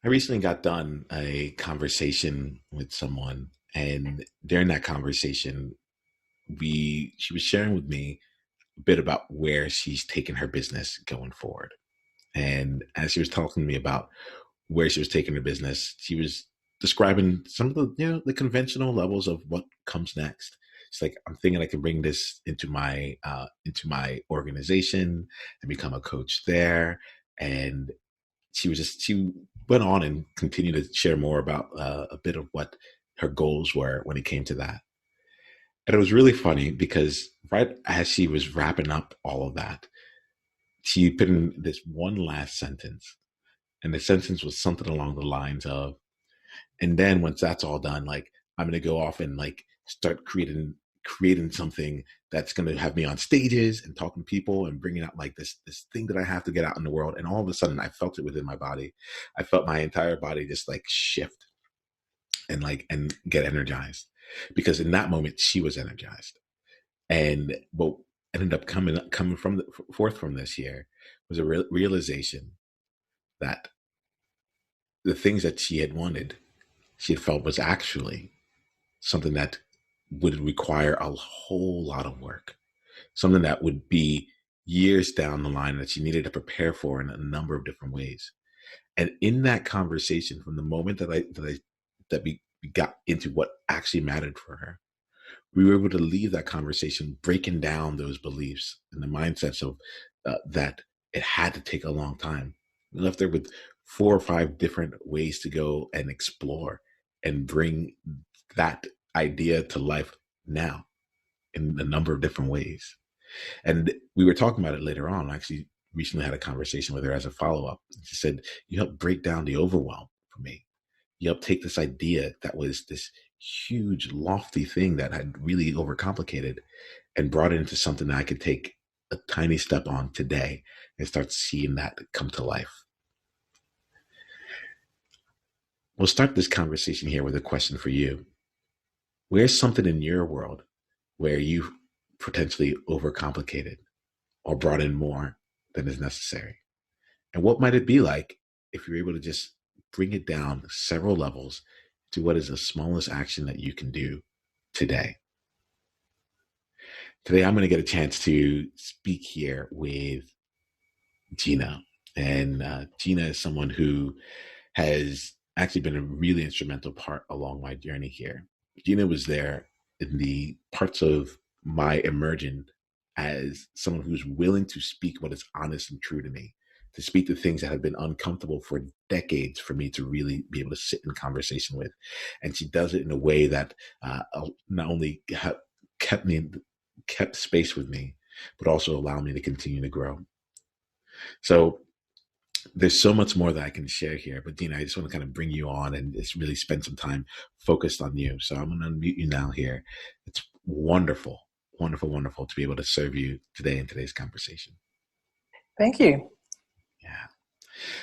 I recently got done a conversation with someone, and during that conversation, we she was sharing with me a bit about where she's taken her business going forward. And as she was talking to me about where she was taking her business, she was describing some of the the conventional levels of what comes next. It's like I'm thinking I can bring this into my organization and become a coach there. And she went on and continued to share more about a bit of what her goals were when it came to that. And it was really funny because right as she was wrapping up all of that, she put in this one last sentence. And the sentence was something along the lines of, and then once that's all done, like I'm gonna go off and like start creating something that's gonna have me on stages and talking to people and bringing out like this thing that I have to get out in the world. And all of a sudden, I felt it within my body. I felt my entire body just like shift and get energized because in that moment she was energized. And what ended up coming from forth from this year was a realization that the things that she had wanted, she had felt was actually something that would require a whole lot of work, something that would be years down the line that she needed to prepare for in a number of different ways. And in that conversation, from the moment that we got into what actually mattered for her, we were able to leave that conversation breaking down those beliefs and the mindsets of that it had to take a long time. We left there with 4 or 5 different ways to go and explore and bring that idea to life now in a number of different ways. And we were talking about it later on. I actually recently had a conversation with her as a follow up. She said, "You helped break down the overwhelm for me. You helped take this idea that was this huge, lofty thing that had really overcomplicated and brought it into something that I could take a tiny step on today and start seeing that come to life." We'll start this conversation here with a question for you. Where's something in your world where you potentially overcomplicated or brought in more than is necessary? And what might it be like if you're able to just bring it down several levels to what is the smallest action that you can do today? Today, I'm going to get a chance to speak here with Gina. And Gina is someone who has actually been a really instrumental part along my journey here. Gina was there in the parts of my emerging as someone who's willing to speak what is honest and true to me, to speak the things that have been uncomfortable for decades for me to really be able to sit in conversation with. And she does it in a way that not only kept me, kept space with me, but also allowed me to continue to grow. So there's so much more that I can share here, but Dina, I just want to kind of bring you on and just really spend some time focused on you. So I'm going to unmute you now here. It's wonderful, wonderful, wonderful to be able to serve you today in today's conversation. Thank you. Yeah.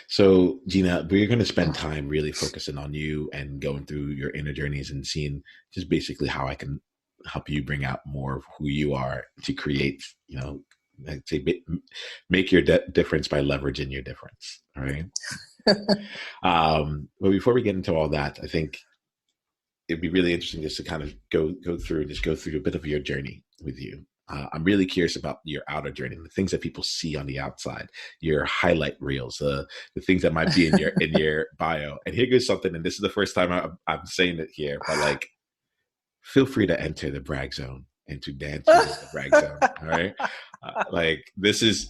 So Gina, we're going to spend time really focusing on you and going through your inner journeys and seeing just basically how I can help you bring out more of who you are to create, I'd say make your difference by leveraging your difference. All right. But before we get into all that, I think it'd be really interesting just to kind of go through a bit of your journey with you. I'm really curious about your outer journey, the things that people see on the outside, your highlight reels, the things that might be in your bio. And here goes something, and this is the first time I'm saying it here, but like, feel free to enter the brag zone and to dance in the brag zone. All right. Like this is,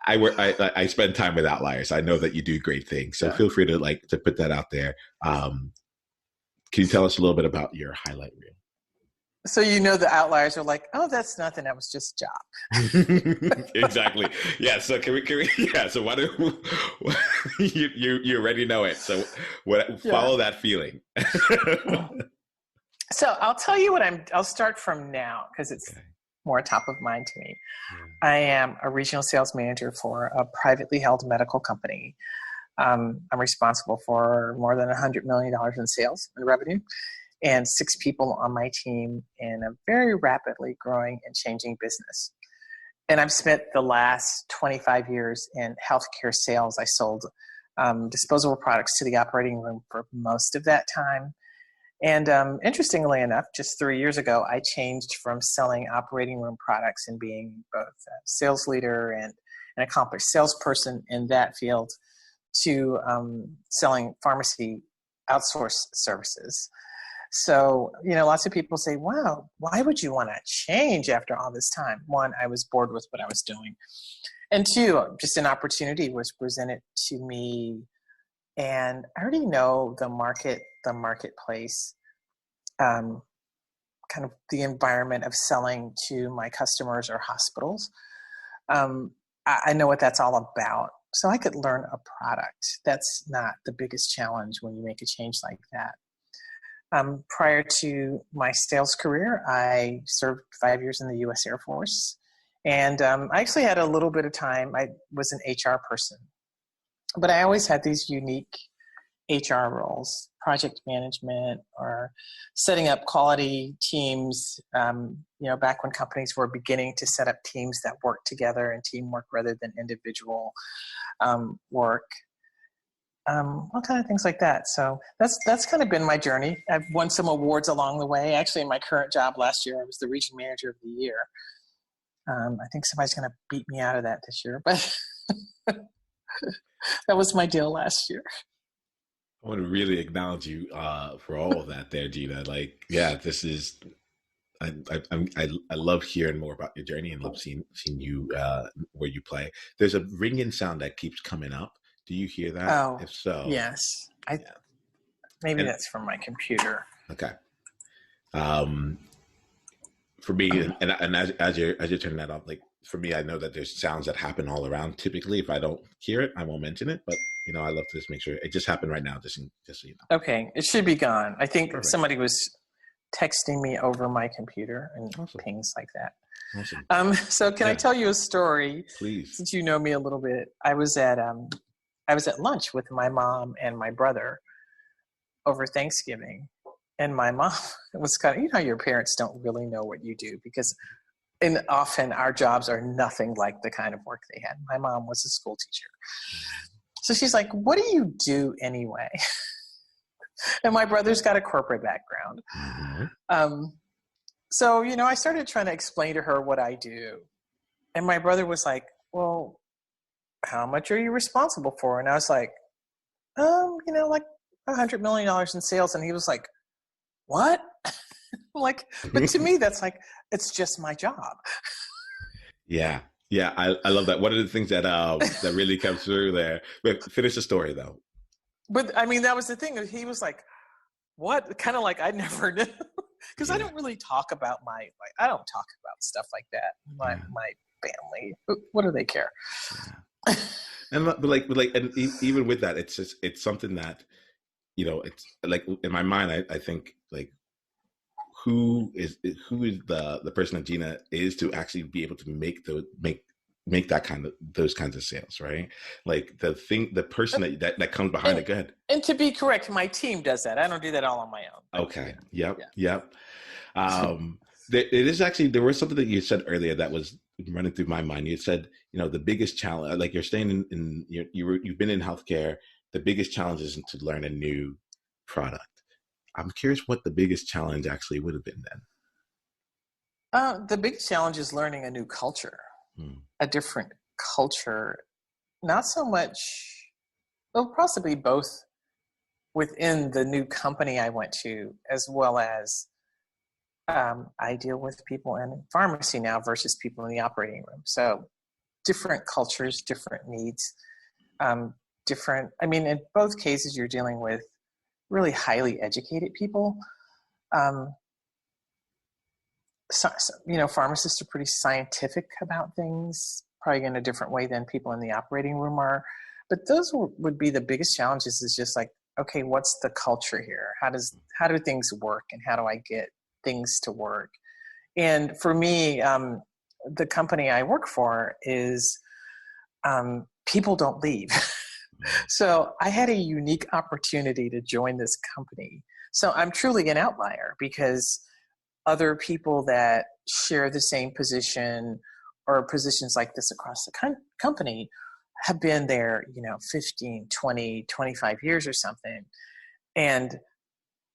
I spend time with outliers. I know that you do great things. So feel free to put that out there. Can you tell us a little bit about your highlight reel? So the outliers are like, oh, that's nothing. That was just a job. Exactly. Yeah. So can we? Yeah. So why do you already know it? So follow that feeling. So I'll tell you I'll start from now because it's more top of mind to me. Yeah. I am a regional sales manager for a privately held medical company. I'm responsible for more than $100 million in sales and revenue and 6 people on my team in a very rapidly growing and changing business. And I've spent the last 25 years in healthcare sales. I sold disposable products to the operating room for most of that time. And interestingly enough, just 3 years ago, I changed from selling operating room products and being both a sales leader and an accomplished salesperson in that field to selling pharmacy outsourced services. So, lots of people say, wow, why would you want to change after all this time? One, I was bored with what I was doing. And two, just an opportunity was presented to me. And I already know the marketplace, kind of the environment of selling to my customers or hospitals. I know what that's all about. So I could learn a product. That's not the biggest challenge when you make a change like that. Prior to my sales career, I served 5 years in the U.S. Air Force. And I actually had a little bit of time. I was an HR person. But I always had these unique HR roles, project management or setting up quality teams, back when companies were beginning to set up teams that work together and teamwork rather than individual work. All kind of things like that. So that's kind of been my journey. I've won some awards along the way. Actually, in my current job last year, I was the region manager of the year. I think somebody's going to beat me out of that this year, but that was my deal last year. I want to really acknowledge you for all of that there, Gina. Like, yeah, this is, I love hearing more about your journey and love seeing you where you play. There's a ringing sound that keeps coming up. Do you hear that? Oh, if so, yes. Maybe that's from my computer. Okay. For me, and as you're turning that off, like for me, I know that there's sounds that happen all around. Typically, if I don't hear it, I won't mention it. But I love to just make sure it just happened right now, just so you know. Okay, it should be gone. I think somebody was texting me over my computer and pings like that. Awesome. So can I tell you a story? Please. Since you know me a little bit, I was at lunch with my mom and my brother over Thanksgiving. And my mom was kind of, your parents don't really know what you do because often our jobs are nothing like the kind of work they had. My mom was a school teacher. So she's like, what do you do anyway? And my brother's got a corporate background. Mm-hmm. So, I started trying to explain to her what I do. And my brother was like, well, how much are you responsible for? And I was like, like $100 million in sales. And he was like, what? Like, but to me, that's like, it's just my job. Yeah. Yeah. I love that. One of the things that really comes through there, but finish the story though. But I mean, that was the thing. He was like, what? Kind of like, I never knew. Cause I don't really talk about I don't talk about stuff like that. My family, what do they care? Yeah. And even with that, it's something that, it's like in my mind, I think like, who is the person that Gina is to actually be able to make those kinds of sales, right? Like the person that comes behind it. Go ahead. And to be correct, my team does that. I don't do that all on my own. Okay. Yep. There was something that you said earlier that was running through my mind. You said, the biggest challenge, like you're staying you've been in healthcare. The biggest challenge is to learn a new product. I'm curious what the biggest challenge actually would have been then. The biggest challenge is learning a new culture, a different culture. Not so much, well, possibly both within the new company I went to, as well as I deal with people in pharmacy now versus people in the operating room. So different cultures, different needs, in both cases you're dealing with really highly educated people. Pharmacists are pretty scientific about things, probably in a different way than people in the operating room are. But those would be the biggest challenges, is just like, okay, what's the culture here? How do things work, and how do I get things to work? And for me, the company I work for is people don't leave. So I had a unique opportunity to join this company. So I'm truly an outlier, because other people that share the same position or positions like this across the company have been there, 15, 20, 25 years or something. And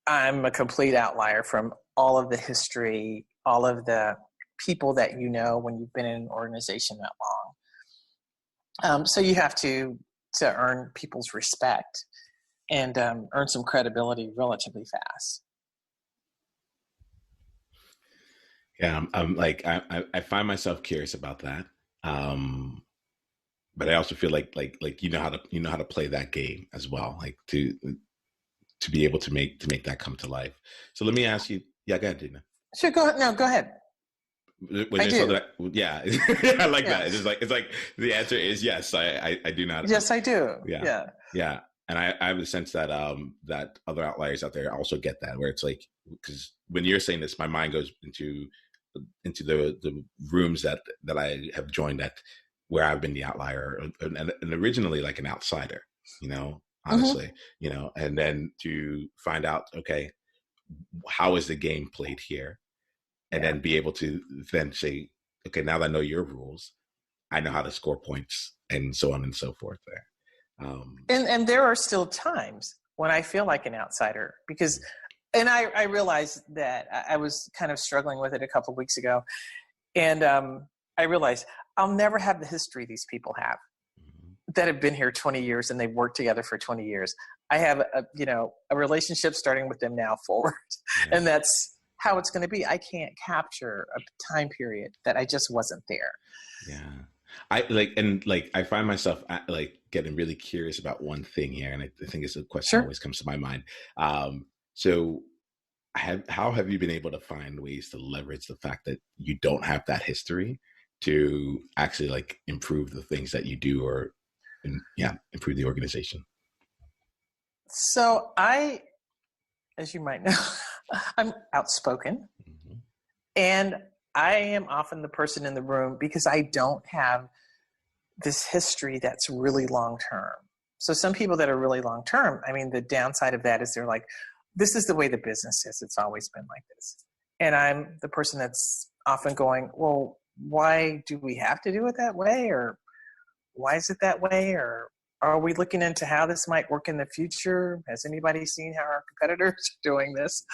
I'm a complete outlier from all of the history, all of the people that when you've been in an organization that long. So you have to earn people's respect and earn some credibility relatively fast. Yeah, I'm like I find myself curious about that, but I also feel like how to play that game as well, like to be able to make that come to life. So let me ask you. Yeah, go ahead, Dina. Sure, go ahead. No, go ahead. When I do. Yeah, I like that. It's like the answer is yes. I do not. Yes, I do. Yeah. And I have the sense that that other outliers out there also get that, where it's like, because when you're saying this, my mind goes into the rooms that I have joined where I've been the outlier and originally like an outsider, honestly, and then to find out, okay, how is the game played here? And then be able to then say, okay, now that I know your rules, I know how to score points and so on and so forth there. And there are still times when I feel like an outsider because, and I realized that I was kind of struggling with it a couple of weeks ago. And I realized I'll never have the history these people have that have been here 20 years and they've worked together for 20 years. I have a relationship starting with them now forward. And that's how it's going to be. I can't capture a time period that I just wasn't there. Yeah. I find myself like getting really curious about one thing here. And I think it's a question that always comes to my mind. So how have you been able to find ways to leverage the fact that you don't have that history to actually like improve the things that you do or improve the organization? So as you might know, I'm outspoken and I am often the person in the room because I don't have this history that's really long-term. So some people that are really long-term, I mean, the downside of that is they're like, this is the way the business is. It's always been like this. And I'm the person that's often going, well, why do we have to do it that way? Or why is it that way? Or are we looking into how this might work in the future? Has anybody seen how our competitors are doing this?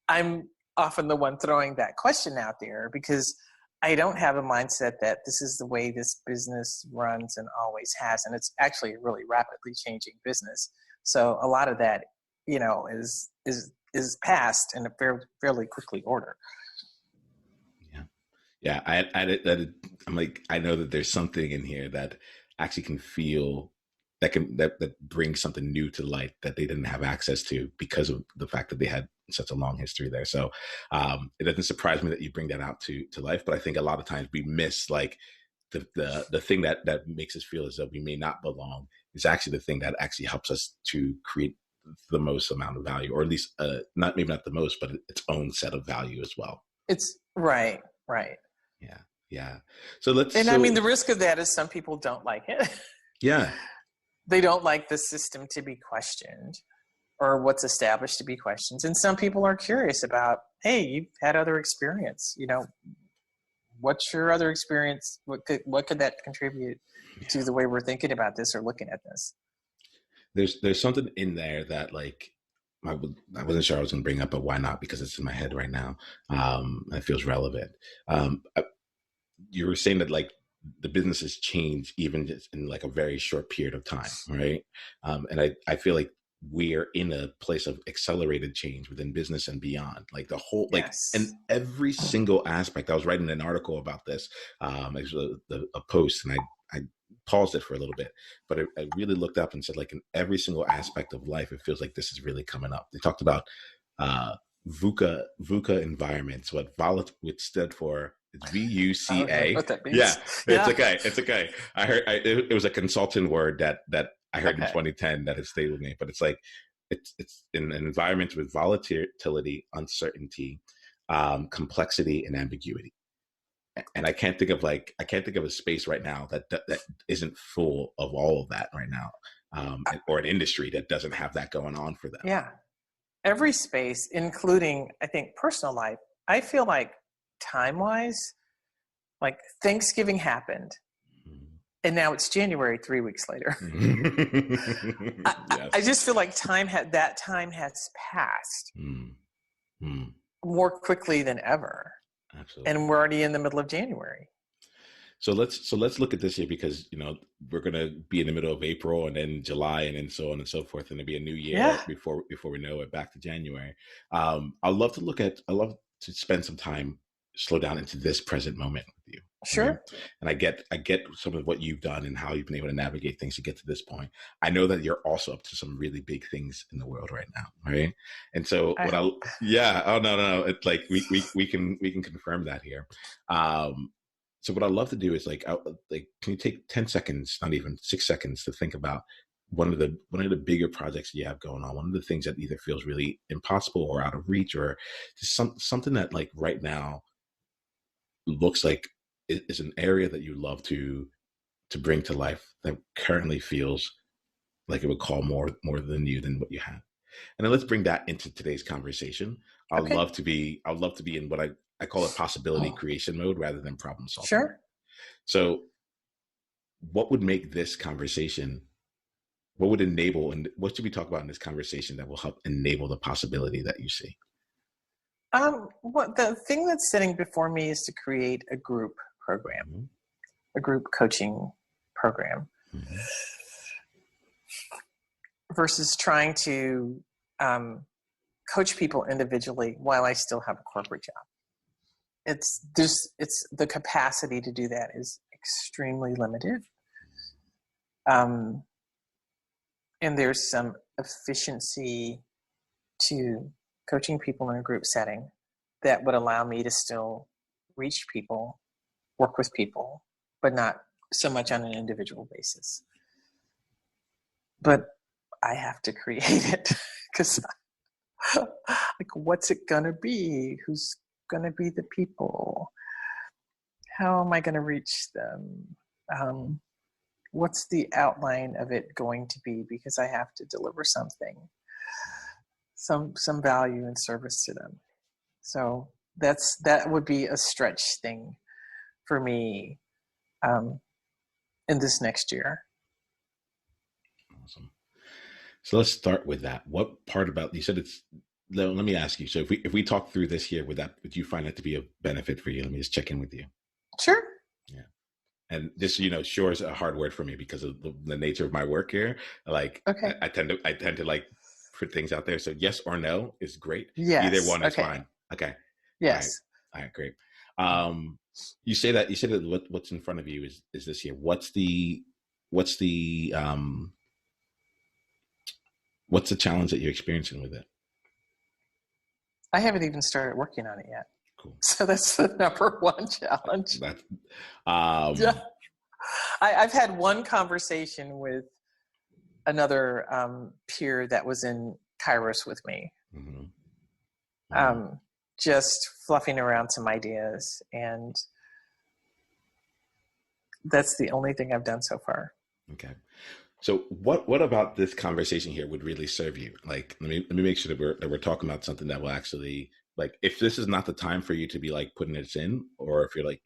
I'm often the one throwing that question out there because I don't have a mindset that this is the way this business runs and always has. And it's actually a really rapidly changing business. So a lot of that, is passed in a fairly quickly order. Yeah. I'm like, I know that there's something in here that actually can feel that brings something new to light that they didn't have access to because of the fact that they had such a long history there. So it doesn't surprise me that you bring that out to life, but I think a lot of times we miss like the thing that makes us feel as though we may not belong is actually the thing that actually helps us to create the most amount of value, or at least not the most, but its own set of value as well. It's right. Yeah. I mean, the risk of that is some people don't like it. Yeah. They don't like the system to be questioned or what's established to be questioned. And some people are curious about, hey, you've had other experience, what's your other experience? What could that contribute to the way we're thinking about this or looking at this? There's something in there that like, I wasn't sure I was going to bring up, but why not? Because it's in my head right now. It feels relevant. You were saying that like the business has changed even just in like a very short period of time, right? And I feel like we're in a place of accelerated change within business and beyond. Like the whole, like, and every single aspect. I was writing an article about this. It was a post, and I paused it for a little bit, but I really looked up and said, like, in every single aspect of life, it feels like this is really coming up. They talked about VUCA environments, which stood for VUCA. What that means. Yeah, it's okay. I heard it was a consultant word that I heard in 2010 that has stayed with me. But it's like it's in an environment with volatility, uncertainty, complexity, and ambiguity. And I can't think of a space right now that isn't full of all of that right now, or an industry that doesn't have that going on for them. Yeah, every space, including I think personal life. I feel like time-wise, like Thanksgiving happened, And now it's January 3 weeks later. Yes. I just feel like that time has passed more quickly than ever. Absolutely. And we're already in the middle of January. So let's look at this here, because we're gonna be in the middle of April and then July and then so on and so forth, and it'll be a new year before we know it, back to January. I'd love to spend some time, slow down into this present moment with you. Sure. Right? And I get some of what you've done and how you've been able to navigate things to get to this point. I know that you're also up to some really big things in the world right now, right? And so no, it's like we can confirm that here. So what I'd love to do is can you take 10 seconds, not even 6 seconds, to think about one of the bigger projects you have going on, one of the things that either feels really impossible or out of reach, or just something that like right now looks like is an area that you love to bring to life, that currently feels like it would call more than you than what you have. And then let's bring that into today's conversation. I'd love to be in what I call a possibility creation mode rather than problem solving. Sure. So what would make this conversation, what would enable, and what should we talk about in this conversation that will help enable the possibility that you see? What the thing that's sitting before me is to create a group program, a group coaching program, versus trying to coach people individually while I still have a corporate job. It's the capacity to do that is extremely limited. And there's some efficiency to coaching people in a group setting that would allow me to still reach people, work with people, but not so much on an individual basis. But I have to create it, because like, what's it gonna be? Who's gonna be the people? How am I gonna reach them? What's the outline of it going to be? Because I have to deliver something, some value and service to them. So that would be a stretch thing for me in this next year. Awesome. So let's start with that. What part about, you said it's, let me ask you. So if we talk through this here, would you find that to be a benefit for you? Let me just check in with you. Sure. Yeah. And this, sure is a hard word for me because of the nature of my work here. Like, I tend to like put things out there. So yes or no is great. Yes. Either one is fine. Okay. Yes. All right. Great. You say that what's in front of you is this here. What's the challenge that you're experiencing with it? I haven't even started working on it yet. Cool. So that's the number one challenge. Yeah. I've had one conversation with another peer that was in Kairos with me, just fluffing around some ideas, and that's the only thing I've done so far. Okay. So what about this conversation here would really serve you? Like, let me make sure that we're talking about something that will actually, like, if this is not the time for you to be like putting this in, or if you're like,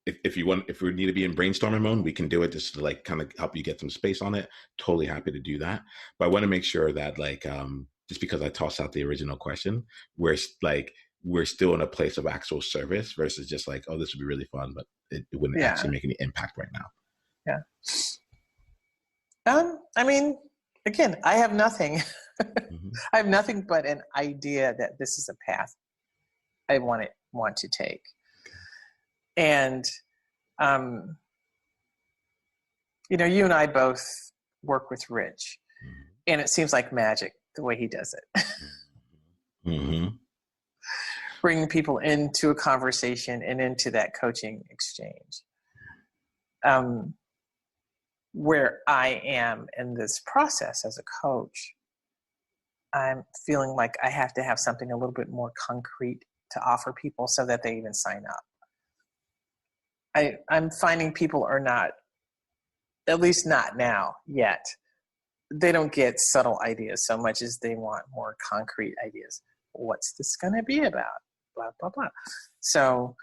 if we need to be in brainstorming mode, we can do it just to like kind of help you get some space on it. Totally happy to do that. But I want to make sure that like, just because I tossed out the original question, we're still in a place of actual service versus just like, oh, this would be really fun, but it wouldn't actually make any impact right now. Yeah. I mean, again, I have nothing. I have nothing but an idea that this is a path I want to take. And, you and I both work with Rich, and it seems like magic the way he does it. Bringing people into a conversation and into that coaching exchange. Where I am in this process as a coach, I'm feeling like I have to have something a little bit more concrete to offer people so that they even sign up. I'm finding people are not, at least not now yet, they don't get subtle ideas so much as they want more concrete ideas. What's this going to be about? Blah, blah, blah. So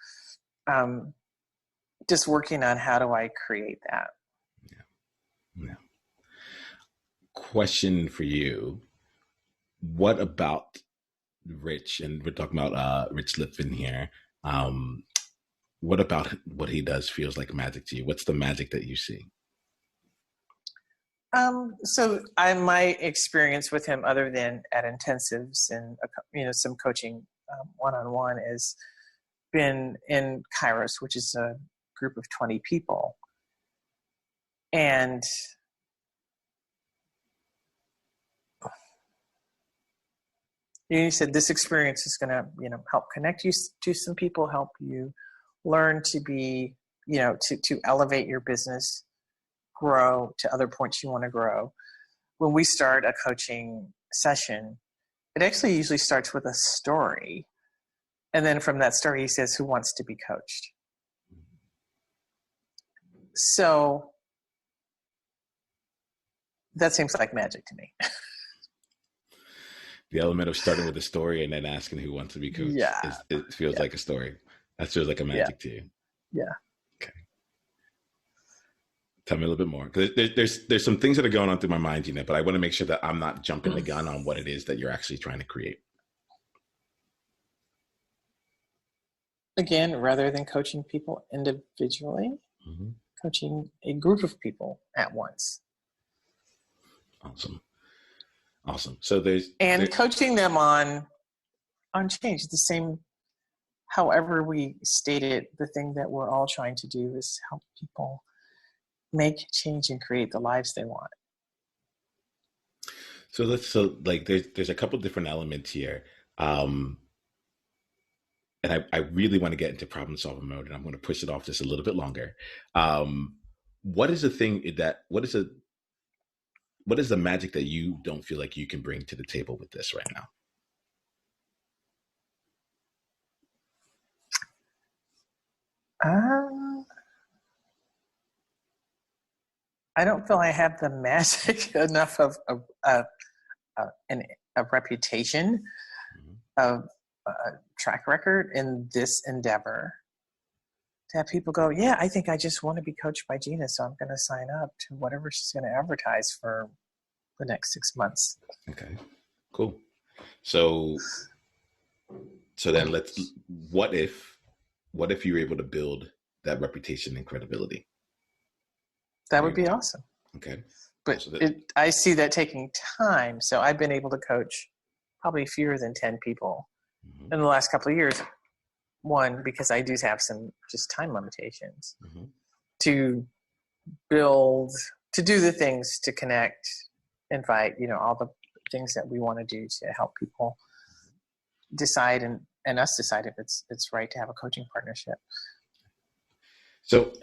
just working on how do I create that. question for you. What about Rich? And we're talking about Rich Litvin here. What about what he does feels like magic to you? What's the magic that you see? So my experience with him, other than at intensives and some coaching one-on-one, has been in Kairos, which is a group of 20 people, and you said this experience is going to help connect you to some people, help you learn to be to elevate your business, grow to other points you want to grow. When we start a coaching session, it actually usually starts with a story. And then from that story, he says, who wants to be coached? So that seems like magic to me. The element of starting with a story and then asking who wants to be coached, it feels like a story. That feels like a magic to you. Yeah. Okay. Tell me a little bit more, because there's some things that are going on through my mind, but I want to make sure that I'm not jumping the gun on what it is that you're actually trying to create. Again, rather than coaching people individually, coaching a group of people at once. Awesome. So there's coaching them on change. The same, however we state it, the thing that we're all trying to do is help people make change and create the lives they want. So there's a couple different elements here. And I really want to get into problem solving mode, and I'm going to push it off just a little bit longer. What is the magic that you don't feel like you can bring to the table with this right now? I don't feel I have the magic enough of a reputation, of a track record in this endeavor to have people go, yeah, I think I just want to be coached by Gina, so I'm going to sign up to whatever she's going to advertise for the next 6 months. Okay, cool. So then what if you were able to build that reputation and credibility? That would be awesome. Okay. But I see that taking time. So I've been able to coach probably fewer than 10 people in the last couple of years. One, because I do have some just time limitations to build, to do the things, to connect, invite, all the things that we want to do to help people decide and us decide if it's right to have a coaching partnership. So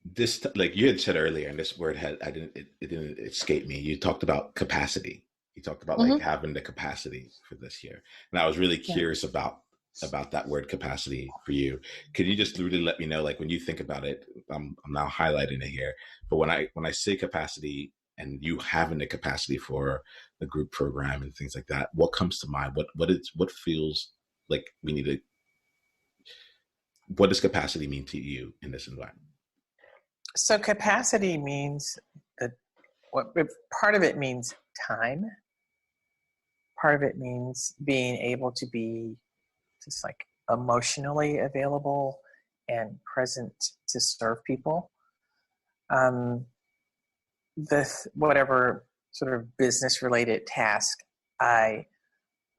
this, like you had said earlier, and this word it didn't escape me. You talked about capacity. You talked about like having the capacity for this year. And I was really curious about that word capacity for you. Could you just really let me know, like when you think about it, I'm now highlighting it here, but when I say capacity and you having the capacity for the group program and things like that, what comes to mind? What feels like we need to, what does capacity mean to you in this environment? So capacity means that part of it means time. Part of it means being able to be just like emotionally available and present to serve people. Whatever sort of business related task I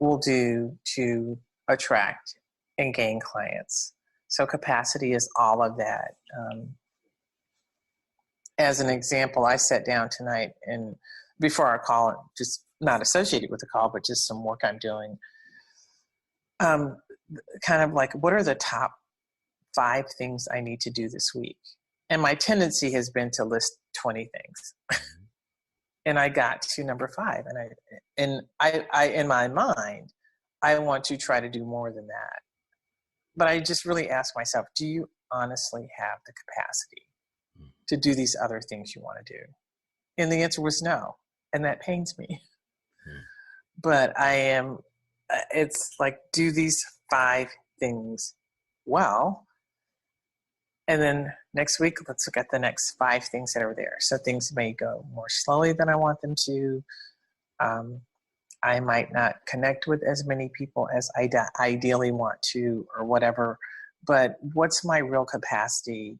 will do to attract and gain clients. So capacity is all of that. As an example, I sat down tonight and before our call, just not associated with the call, but just some work I'm doing, kind of like, what are the top 5 things I need to do this week? And my tendency has been to list 20 things. And I got to number 5. And I in my mind, I want to try to do more than that. But I just really ask myself, do you honestly have the capacity to do these other things you want to do? And the answer was no. And that pains me. But it's like, do these 5 things well. And then next week, let's look at the next 5 things that are there. So things may go more slowly than I want them to. I might not connect with as many people as I ideally want to, or whatever. But what's my real capacity,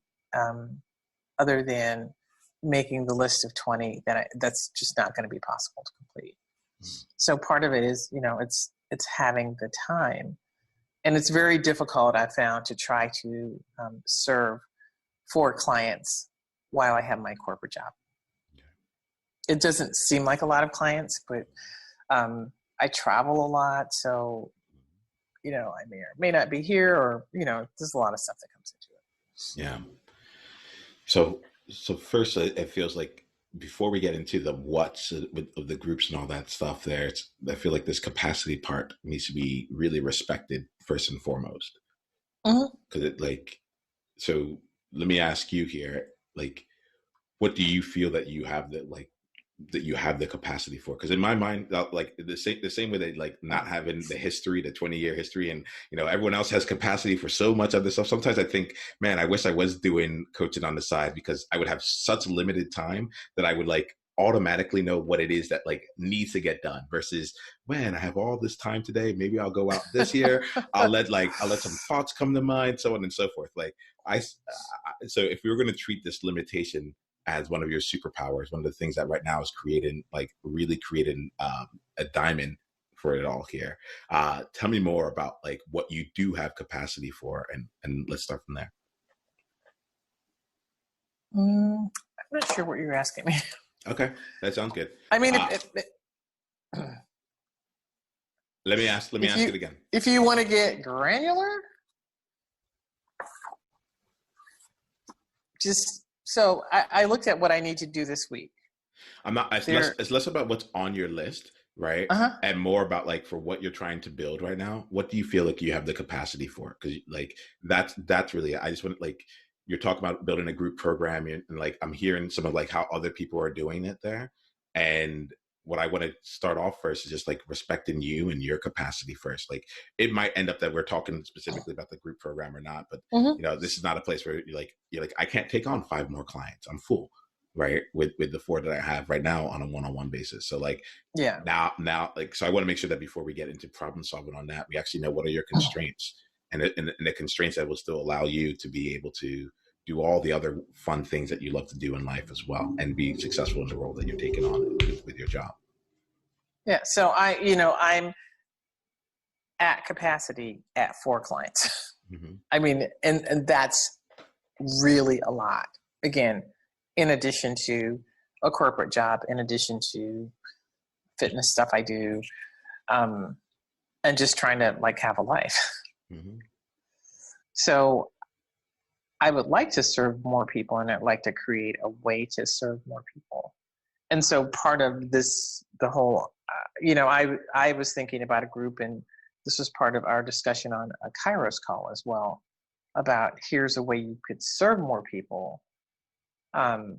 other than making the list of 20 that's just not going to be possible to complete. So part of it is, it's having the time. And it's very difficult, I found, to try to serve 4 clients while I have my corporate job. It doesn't seem like a lot of clients, but I travel a lot. So, I may or may not be here, or, there's a lot of stuff that comes into it. Yeah. So first, it feels like before we get into the what's of the groups and all that stuff there, I feel like this capacity part needs to be really respected first and foremost. Because so let me ask you here, what do you feel that you have the capacity for? Because in my mind, the same way that not having the history, the 20-year history, and everyone else has capacity for so much other stuff. Sometimes I think, man, I wish I was doing coaching on the side, because I would have such limited time that I would automatically know what it is that needs to get done, versus, man, I have all this time today, maybe I'll go out this year, I'll let some thoughts come to mind, so on and so forth. So if we were going to treat this limitation as one of your superpowers, one of the things that right now is really creating a diamond for it all here, tell me more about what you do have capacity for, and let's start from there. I'm not sure what you're asking me. Okay, that sounds good. I mean, let me ask it again. If you want to get granular, so I looked at what I need to do this week. It's less about what's on your list, right? And more about for what you're trying to build right now. What do you feel like you have the capacity for? Because that's really, I just want you're talking about building a group program, and I'm hearing some of how other people are doing it there. And what I want to start off first is just respecting you and your capacity first. It might end up that we're talking specifically about the group program or not, but this is not a place where you're like, I can't take on 5 more clients. I'm full, right? With the 4 that I have right now on a one-on-one basis. So now, so I want to make sure that before we get into problem solving on that, we actually know what are your constraints, and the constraints that will still allow you to be able to do all the other fun things that you love to do in life as well, and be successful in the role that you're taking on with your job. Yeah. So I'm at capacity at 4 clients. I mean, and that's really a lot. Again, in addition to a corporate job, in addition to fitness stuff I do, and just trying to have a life. So I would like to serve more people, and I'd like to create a way to serve more people. And so part of this, the whole, I was thinking about a group, and this was part of our discussion on a Kairos call as well, about here's a way you could serve more people, and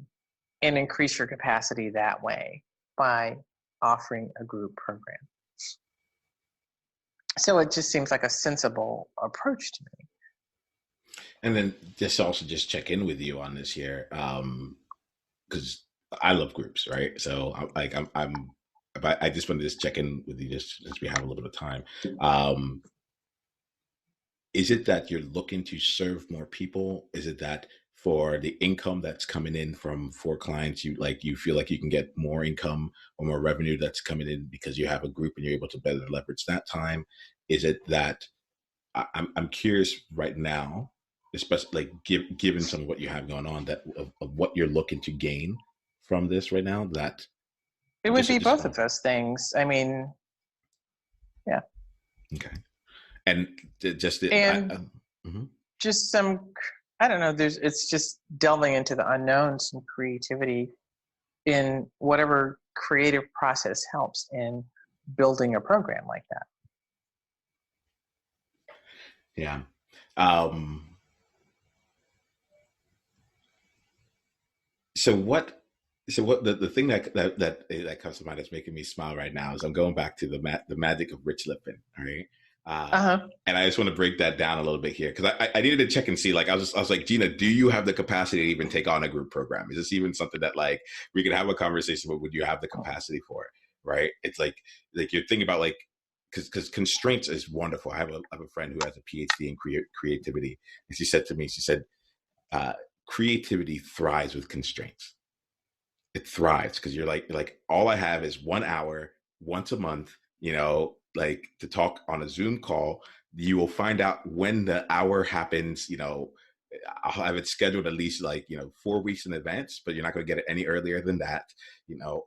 increase your capacity that way by offering a group program. So it just seems like a sensible approach to me. And then just check in with you on this here, because I love groups, right? So I just wanted to just check in with you just as we have a little bit of time. Is it that you're looking to serve more people? Is it that for the income that's coming in from 4 clients, you feel like you can get more income or more revenue that's coming in because you have a group and you're able to better leverage that time? Is it that I'm curious right now, especially given some of what you have going on, that of what you're looking to gain from this right now? That it would be both of those things. I mean, yeah. Okay. And just some, I don't know. It's just delving into the unknowns and creativity in whatever creative process helps in building a program like that. Yeah. So the thing that comes to mind that's making me smile right now is I'm going back to the magic of Rich Lippin. All right. And I just want to break that down a little bit here because I needed to check and see. Like I was like, Gina, do you have the capacity to even take on a group program? Is this even something that like we could have a conversation, but would you have the capacity for it? Right? It's like you're thinking about like because constraints is wonderful. I have a friend who has a PhD in creativity, and she said to me, creativity thrives with constraints. It thrives because you're like all I have is 1 hour once a month, like to talk on a Zoom call. You will find out when the hour happens. I'll have it scheduled at least 4 weeks in advance, but you're not going to get it any earlier than that.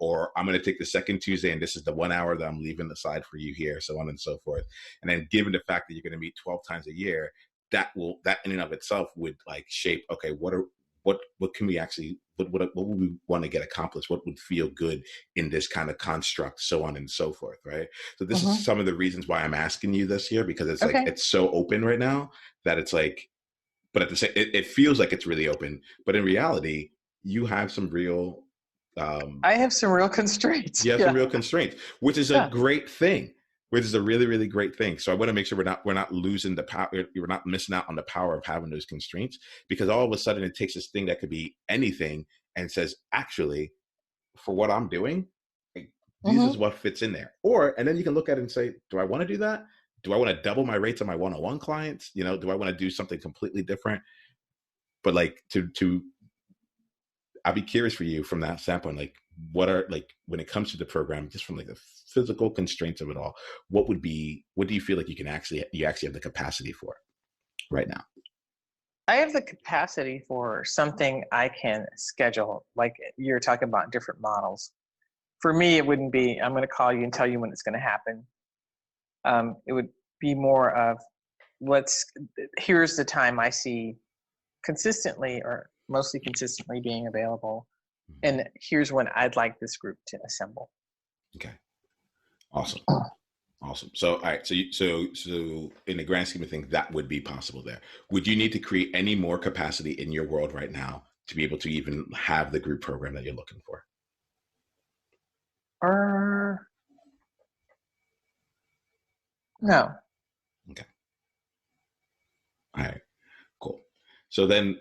Or I'm going to take the second Tuesday and this is the 1 hour that I'm leaving aside for you here, so on and so forth. And then given the fact that you're going to meet 12 times a year, that in and of itself would like shape, okay, what can we actually, what would we want to get accomplished? What would feel good in this kind of construct, so on and so forth, right? So this is some of the reasons why I'm asking you this here, because it's like, it's so open right now that it's like, but at the same, it feels like it's really open, but in reality, you have some real, I have some real constraints. You have some real constraints, which is a great thing. Which is a really, really great thing. So I want to make sure we're not losing the power. We're not missing out on the power of having those constraints, because all of a sudden it takes this thing that could be anything and says, actually, for what I'm doing, this is what fits in there. And then you can look at it and say, do I want to do that? Do I want to double my rates on my one-on-one clients? Do I want to do something completely different? But like I'd be curious for you from that standpoint, like what are, like, when it comes to the program, just from like the physical constraints of it all, what do you feel like you actually have the capacity for right now? I have the capacity for something I can schedule. Like you're talking about different models. For me, it wouldn't be, I'm going to call you and tell you when it's going to happen. It would be more of here's the time I see consistently or mostly consistently being available. And here's when I'd like this group to assemble. Okay. Awesome. Awesome. So, all right. So in the grand scheme of things, that would be possible there. Would you need to create any more capacity in your world right now to be able to even have the group program that you're looking for? No. Okay. All right. Cool. So then,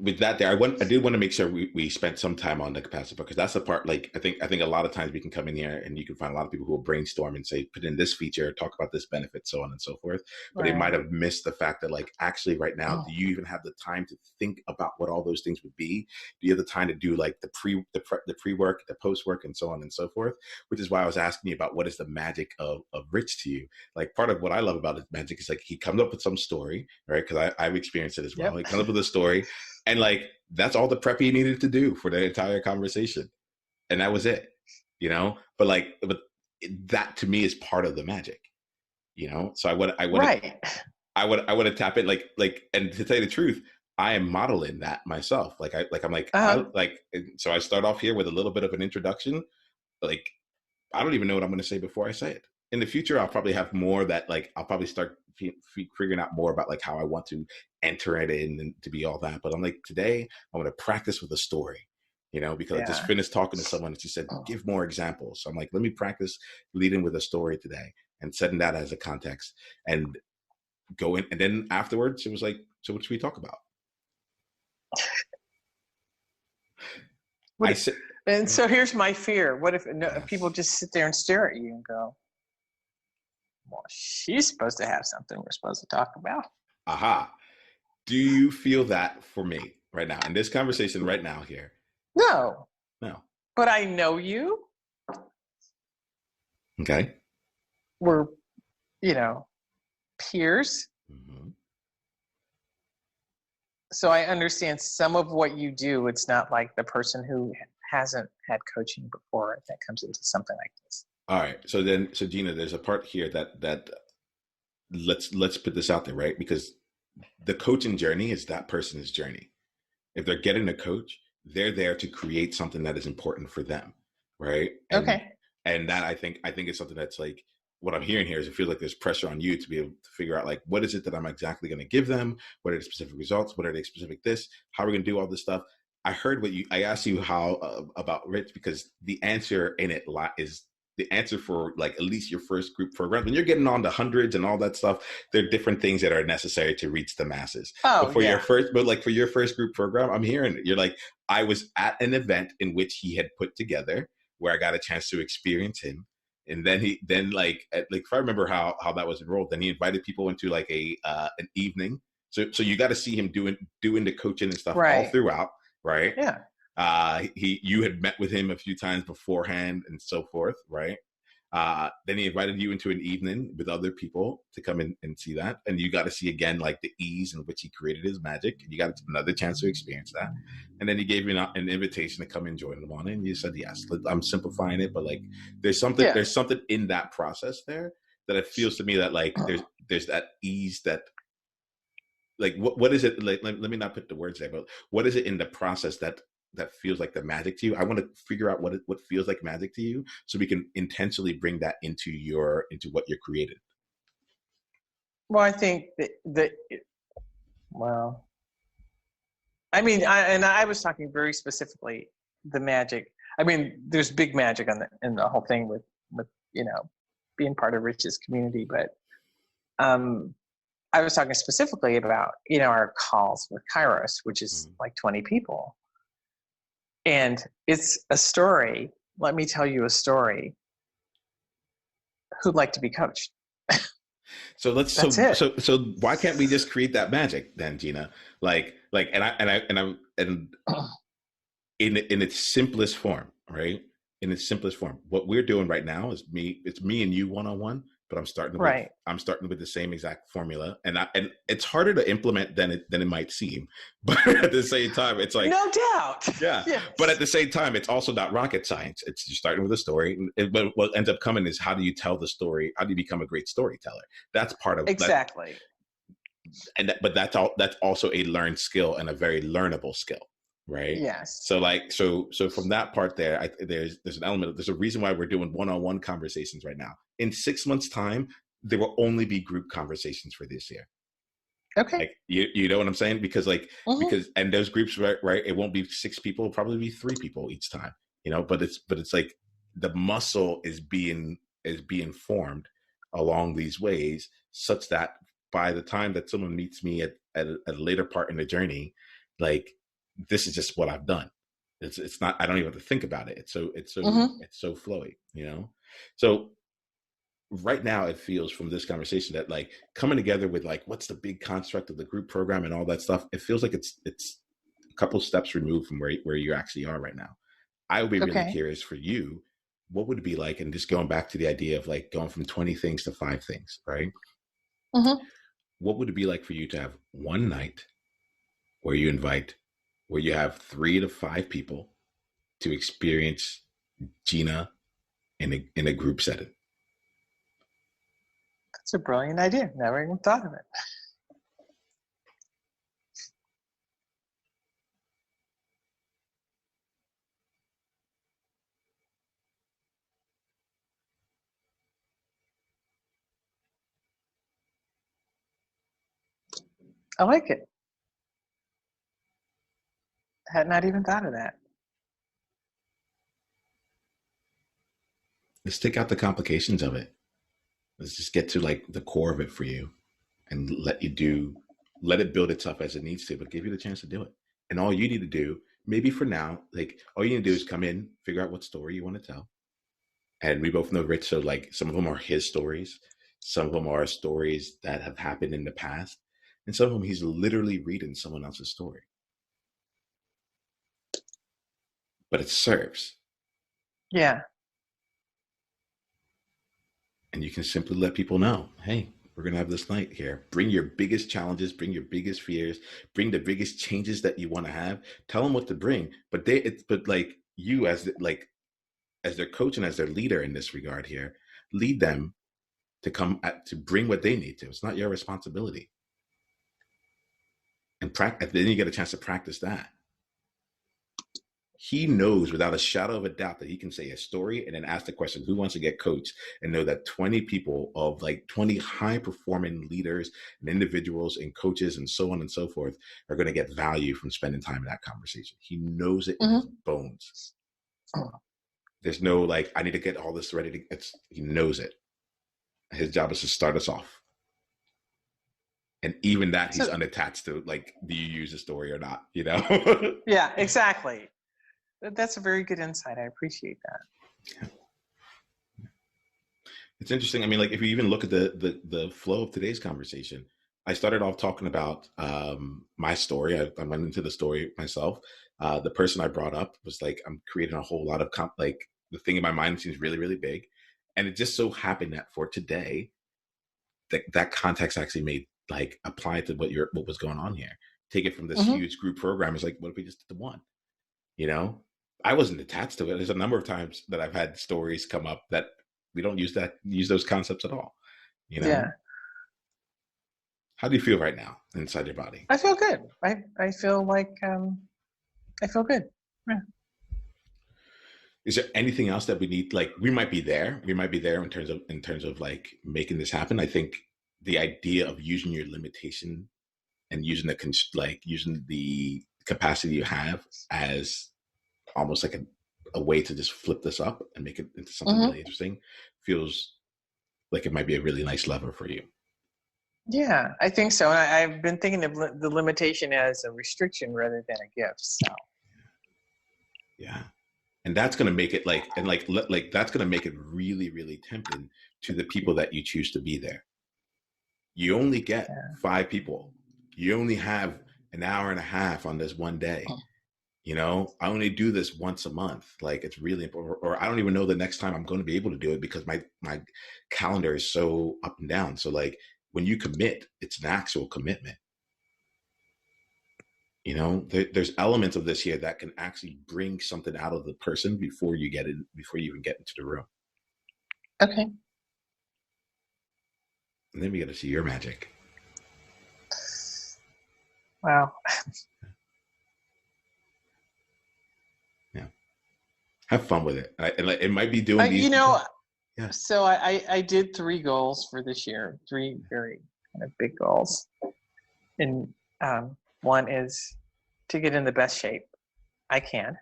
with that there, I did want to make sure we spent some time on the capacity, because that's the part, like, I think a lot of times we can come in here and you can find a lot of people who will brainstorm and say, put in this feature, talk about this benefit, so on and so forth. But they might have missed the fact that, like, actually right now, do you even have the time to think about what all those things would be? Do you have the time to do like the pre-work, the post-work, and so on and so forth? Which is why I was asking you about what is the magic of Rich to you. Like, part of what I love about his magic is like he comes up with some story, right? Because I've experienced it as well. He comes up with a story. And like, that's all the prep he needed to do for the entire conversation. And that was it, but that to me is part of the magic, So I want to tap in, like, and to tell you the truth, I am modeling that myself. So I start off here with a little bit of an introduction. Like, I don't even know what I'm going to say before I say it. In the future, I'll probably have more that, like, I'll probably start figuring out more about like how I want to enter it in and to be all that. But I'm like, today I want to practice with a story, because I just finished talking to someone and she said, give more examples. So I'm like, let me practice leading with a story today and setting that as a context and go in. And then afterwards it was like, so what should we talk about? And so here's my fear. What if people just sit there and stare at you and go, well, she's supposed to have something we're supposed to talk about. Aha. Do you feel that for me right now in this conversation right now here? No. But I know you. Okay. We're, peers. Mm-hmm. So I understand some of what you do. It's not like the person who hasn't had coaching before that comes into something like this. All right. So Gina, there's a part here that let's put this out there, right? Because the coaching journey is that person's journey. If they're getting a coach, they're there to create something that is important for them, right? And that I think is something that's like, what I'm hearing here is it feels like there's pressure on you to be able to figure out, like, what is it that I'm exactly going to give them? What are the specific results? What are the specific this? How are we going to do all this stuff? I heard I asked you how about Rich, because the answer in it is the answer for like at least your first group program. When you're getting on to hundreds and all that stuff, there are different things that are necessary to reach the masses. Oh, yeah. For your first group program, I'm hearing it. You're like, I was at an event in which he had put together where I got a chance to experience him. And then if I remember how that was enrolled, then he invited people into like an evening. So you got to see him doing the coaching and stuff all throughout, right? Yeah. You had met with him a few times beforehand and so forth, right? Then he invited you into an evening with other people to come in and see that. And you got to see again, like the ease in which he created his magic. And you got another chance to experience that. And then he gave you an invitation to come and join him on it. And you said, yes, I'm simplifying it. But like, there's something in that process there that it feels to me that like, there's that ease that, like, what is it? Like, let me not put the words there, but what is it in the process that feels like the magic to you? I want to figure out what feels like magic to you, so we can intentionally bring that into what you're creating. Well, I think I was talking very specifically the magic. I mean, there's big magic in the whole thing with being part of Rich's community, but I was talking specifically about our calls with Kairos, which is like 20 people. And it's a story. Let me tell you a story. Who'd like to be coached? So why can't we just create that magic then, Gina? In its simplest form, right? In its simplest form, what we're doing right now is it's me and you one-on-one, but I'm starting with the same exact formula, and it's harder to implement than it might seem, but at the same time, it's like, no doubt, yeah. Yes. But at the same time, it's also not rocket science. It's you're starting with a story, but what ends up coming is how do you tell the story? How do you become a great storyteller? That's part of exactly. But that's also a learned skill and a very learnable skill. Right. Yes. So from that part there, there's an element there's a reason why we're doing one-on-one conversations right now. In 6 months' time, there will only be group conversations for this year. Okay. Like you know what I'm saying? Because and those groups, right? It won't be 6 people, it'll probably be 3 people each time. But it's like the muscle is being formed along these ways, such that by the time that someone meets me at a later part in the journey, like, this is just what I've done. It's not, I don't even have to think about it. It's so flowy, So right now it feels from this conversation that like coming together with like, what's the big construct of the group program and all that stuff. It feels like it's a couple steps removed from where you actually are right now. I would be really curious for you, what would it be like? And just going back to the idea of like going from 20 things to 5 things, right? Mm-hmm. What would it be like for you to have one night where you have 3 to 5 people to experience Gina in a group setting? That's a brilliant idea. Never even thought of it. I like it. Had not even thought of that. Let's take out the complications of it. Let's just get to like the core of it for you and let it build itself as it needs to, but give you the chance to do it. And all you need to do, maybe for now, like all you need to do is come in, figure out what story you want to tell. And we both know Rich, so like some of them are his stories. Some of them are stories that have happened in the past. And some of them he's literally reading someone else's story. But it serves. Yeah. And you can simply let people know, hey, we're going to have this night here. Bring your biggest challenges, bring your biggest fears, bring the biggest changes that you want to have. Tell them what to bring. But like you as their coach and as their leader in this regard here, lead them to bring what they need to. It's not your responsibility. And then you get a chance to practice that. He knows without a shadow of a doubt that he can say a story and then ask the question, who wants to get coached? And know that 20 people of like 20 high performing leaders and individuals and coaches and so on and so forth are going to get value from spending time in that conversation. He knows it in his bones. There's no like, I need to get all this ready to, he knows it. His job is to start us off. And even that, he's unattached to, like, do you use the story or not, you know? Yeah, exactly. That's a very good insight. I appreciate that. Yeah. It's interesting. I mean, like, if you even look at the flow of today's conversation, I started off talking about my story. I went into the story myself. The person I brought up was like, I'm creating a whole lot of like, the thing in my mind seems really, really big. And it just so happened that for today, that context actually made, like, apply to what was going on here. Take it from this huge group program. It's like, what if we just did the one? You know, I wasn't attached to it. There's a number of times that I've had stories come up that we don't use those concepts at all. You know? Yeah. How do you feel right now inside your body? I feel good. I feel like I feel good. Yeah. Is there anything else that we need? Like, we might be there. We might be there in terms of like making this happen. I think the idea of using your limitation and using the capacity you have as almost like a way to just flip this up and make it into something really interesting feels like it might be a really nice lever for you. Yeah, I think so. And I've been thinking of the limitation as a restriction rather than a gift. So. Yeah. And that's going to make it that's going to make it really, really tempting to the people that you choose to be there. You only get 5 people. You only have an hour and a half on this one day. You know, I only do this once a month. Like, it's really important. Or I don't even know the next time I'm going to be able to do it because my calendar is so up and down. So, like, when you commit, it's an actual commitment. You know, there's elements of this here that can actually bring something out of the person before you even get into the room. Okay. And then we got to see your magic. Wow. Yeah. Have fun with it. It might be doing these. You know, yeah. So I did 3 goals for this year, 3 very kind of big goals. And one is to get in the best shape I can,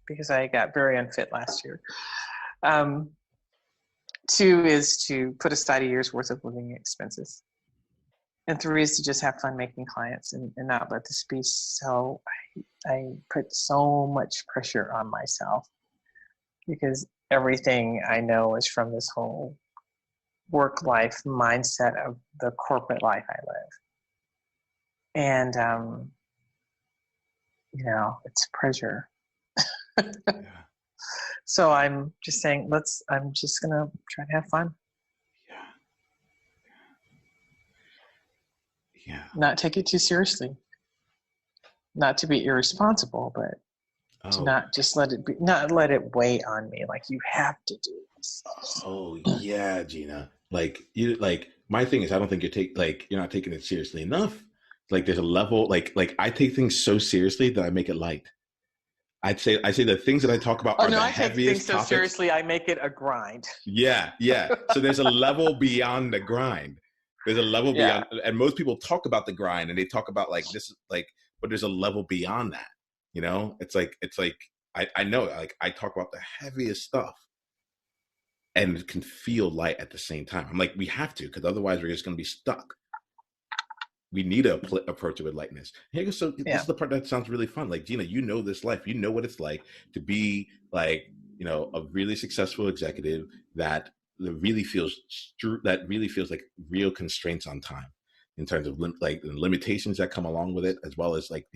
because I got very unfit last year. 2 is to put aside a year's worth of living expenses. And 3 is to just have fun making clients and not let this be so, I put so much pressure on myself because everything I know is from this whole work life mindset of the corporate life I live. And, you know, it's pressure. Yeah. So I'm just saying, I'm just going to try to have fun. Yeah. Not take it too seriously. Not to be irresponsible, but to not just not let it weigh on me. Like, you have to do this. Oh yeah, Gina. Like, my thing is, I don't think you're not taking it seriously enough. Like, there's a level, like I take things so seriously that I make it light. I say the things that I talk about are the heaviest topics. I take things so seriously, I make it a grind. Yeah. So there's a level beyond the grind. There's a level beyond, and most people talk about the grind and they talk about like this, like, but there's a level beyond that. You know, it's like I know, like, I talk about the heaviest stuff, and it can feel light at the same time. I'm like, we have to, because otherwise we're just going to be stuck. We need to approach it with lightness. This is the part that sounds really fun. Like, Gina, you know this life. You know what it's like to be, like, you know, a really successful executive that really feels like real constraints on time, in terms of like the limitations that come along with it, as well as like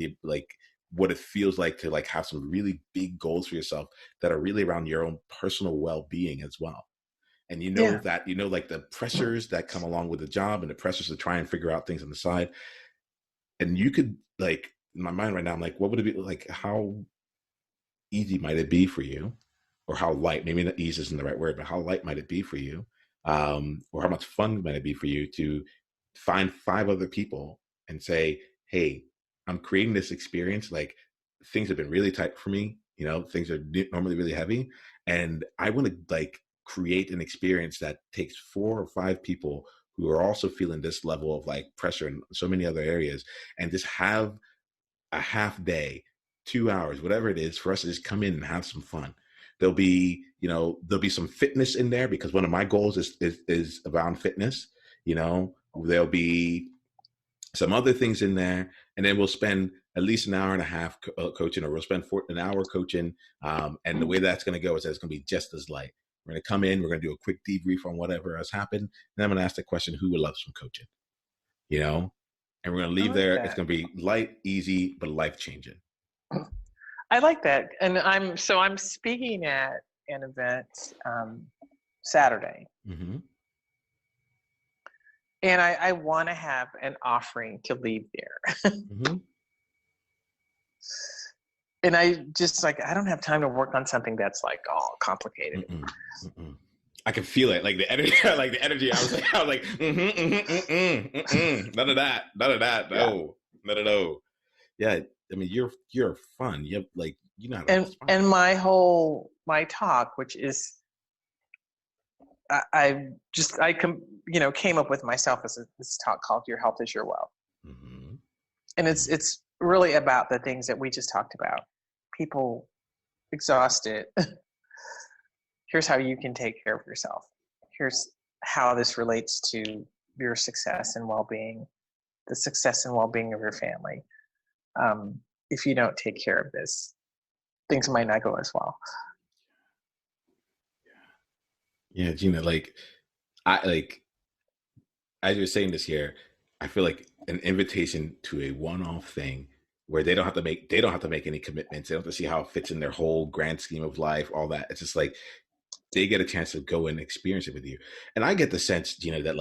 what it feels like to like have some really big goals for yourself that are really around your own personal well-being as well. And you know that, you know, like the pressures that come along with the job and the pressures to try and figure out things on the side. And you could, like, in my mind right now, I'm like, what would it be like? How easy might it be for you? Or how light, maybe not ease isn't the right word, but how light might it be for you? Or how much fun might it be for you to find 5 other people and say, hey, I'm creating this experience. Like, things have been really tight for me. You know, things are normally really heavy. And I want to, like, create an experience that takes 4 or 5 people who are also feeling this level of like pressure in so many other areas, and just have a half day, 2 hours, whatever it is, for us to just come in and have some fun. There'll be, there'll be some fitness in there because one of my goals is around fitness. There'll be some other things in there, and then we'll spend at least an hour and a half coaching, or we'll spend an hour coaching. And the way that's going to go is that it's going to be just as light. We're going to come in, we're going to do a quick debrief on whatever has happened, and then I'm going to ask the question, who would love some coaching? And we're going to leave there. That. It's going to be light, easy, but life-changing. I like that. And I'm speaking at an event Saturday. Mm-hmm. And I want to have an offering to leave there. Mm-hmm. And I just I don't have time to work on something that's all complicated. Mm-mm. Mm-mm. I can feel it, like the energy. I was like, none of that, no, no. Yeah, I mean, you're fun. You have and my talk, which is, I came up with myself as this talk called "Your Health is Your Wealth," mm-hmm. and it's really about the things that we just talked about. People exhausted. Here's how you can take care of yourself. Here's how this relates to your success and well-being, the success and well-being of your family. If you don't take care of this, things might not go as well. Yeah, Gina, as you're saying this here, I feel like an invitation to a one-off thing where they don't have to make any commitments. They don't have to see how it fits in their whole grand scheme of life, all that. It's just they get a chance to go and experience it with you. And I get the sense, Gina, that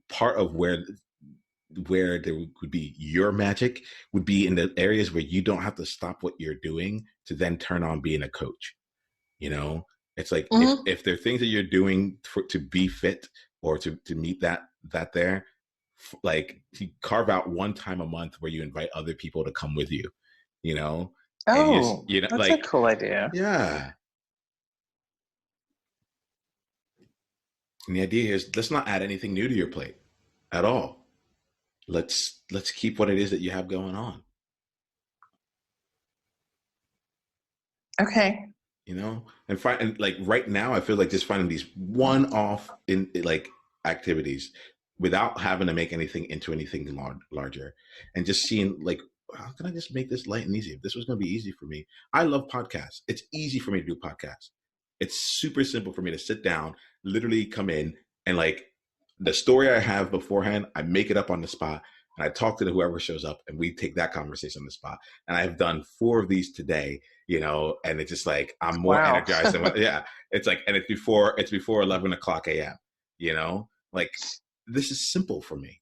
part of where there would be your magic would be in the areas where you don't have to stop what you're doing to then turn on being a coach. It's mm-hmm. if there are things that you're doing to be fit or to meet that there, to carve out one time a month where you invite other people to come with you, Oh, that's a cool idea. Yeah. And the idea is, let's not add anything new to your plate at all. Let's keep what it is that you have going on. Okay. And right now, I feel like just finding these one-off in activities without having to make anything into anything larger, and just seeing how can I just make this light and easy? If this was going to be easy for me, I love podcasts. It's easy for me to do podcasts. It's super simple for me to sit down, literally come in, and the story I have beforehand, I make it up on the spot, and I talk to whoever shows up, and we take that conversation on the spot. And I've done 4 of these today, and it's just I'm more energized than yeah. It's and it's before 11 o'clock a.m. This is simple for me.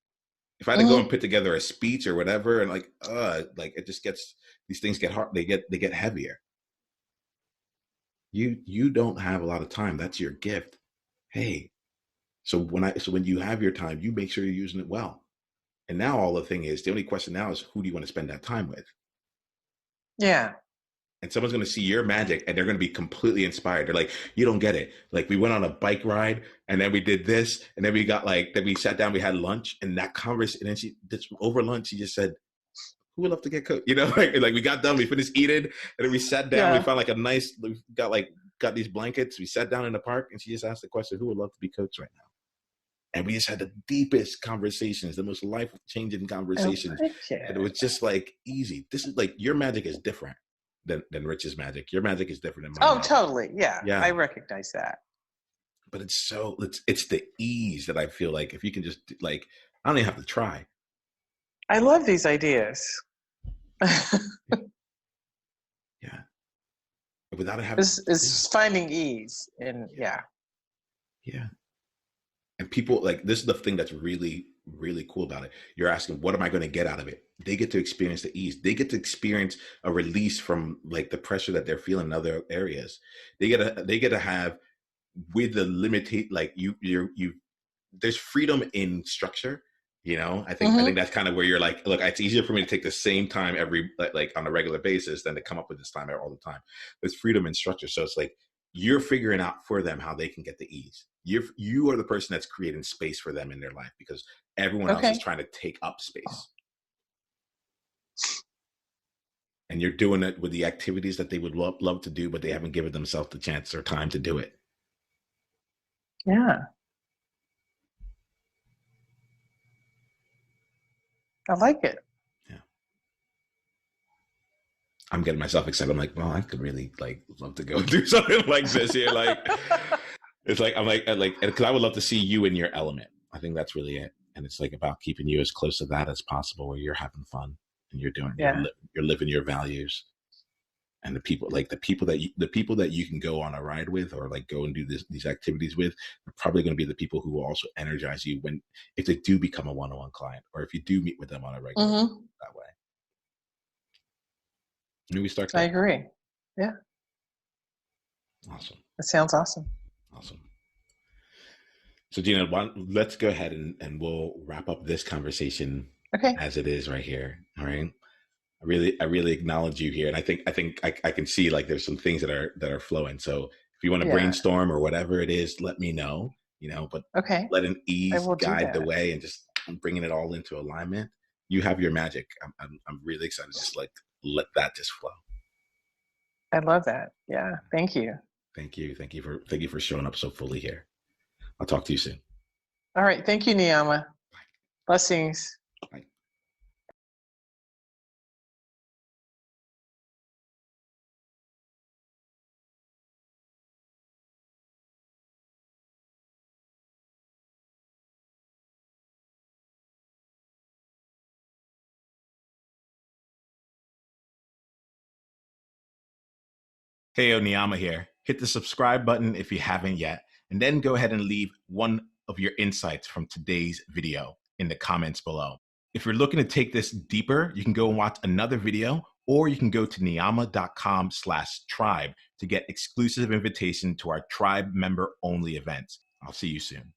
If I had to go and put together a speech or whatever, and it just gets, these things get hard. They get heavier. You don't have a lot of time. That's your gift. Hey, so when you have your time, you make sure you're using it well. And now the only question now is, who do you want to spend that time with? Yeah. And someone's going to see your magic and they're going to be completely inspired. They're like, you don't get it. We went on a bike ride and then we did this. And then we got then we sat down, we had lunch, and that conversation. And then over lunch, she just said, who would love to get coached? We got done, we finished eating, and then we sat down, we found we got these blankets. We sat down in the park, and she just asked the question, who would love to be coached right now? And we just had the deepest conversations, the most life-changing conversations. And it was just easy. This is your magic is different than Rich's magic. Your magic is different than mine. Oh, totally. Yeah. I recognize that. But it's the ease that I feel if you can just I don't even have to try. I love these ideas. Yeah. Without having is finding ease and yeah. And people this is the thing that's really, really cool about it. You're asking, what am I going to get out of it? They get to experience the ease. They get to experience a release from the pressure that they're feeling in other areas. They get to have, with the limited, there's freedom in structure. I think that's kind of where you're look, it's easier for me to take the same time every on a regular basis than to come up with this time all the time. There's freedom in structure. So it's you're figuring out for them how they can get the ease. You are the person that's creating space for them in their life, because everyone else is trying to take up space. And you're doing it with the activities that they would love to do, but they haven't given themselves the chance or time to do it. Yeah. I like it. Yeah. I'm getting myself excited. I'm like, well, I could really love to go do something like this here. It's like, I'm like, because I would love to see you in your element. I think that's really it. And it's like about keeping you as close to that as possible, where you're having fun and you're doing, you're living your values. And the people that you can go on a ride with, or like go and do these activities with, are probably going to be the people who will also energize you if they do become a one-on-one client, or if you do meet with them on a regular basis that way. Maybe we start there. I agree. Yeah. Awesome. That sounds awesome. Awesome. So Gina, let's go ahead and we'll wrap up this conversation as it is right here. All right. I really acknowledge you here, and I think I can see like there's some things that are flowing. So if you want to brainstorm or whatever it is, let me know. But let an ease guide the way, and just bringing it all into alignment. You have your magic. I'm really excited. Just let that just flow. I love that. Yeah. Thank you. Thank you for showing up so fully here. I'll talk to you soon. All right. Thank you, Niiamah. Blessings. Bye. Hey, Niiamah here. Hit the subscribe button if you haven't yet, and then go ahead and leave one of your insights from today's video in the comments below. If you're looking to take this deeper, you can go and watch another video, or you can go to niiamah.com/tribe to get exclusive invitation to our tribe member only events. I'll see you soon.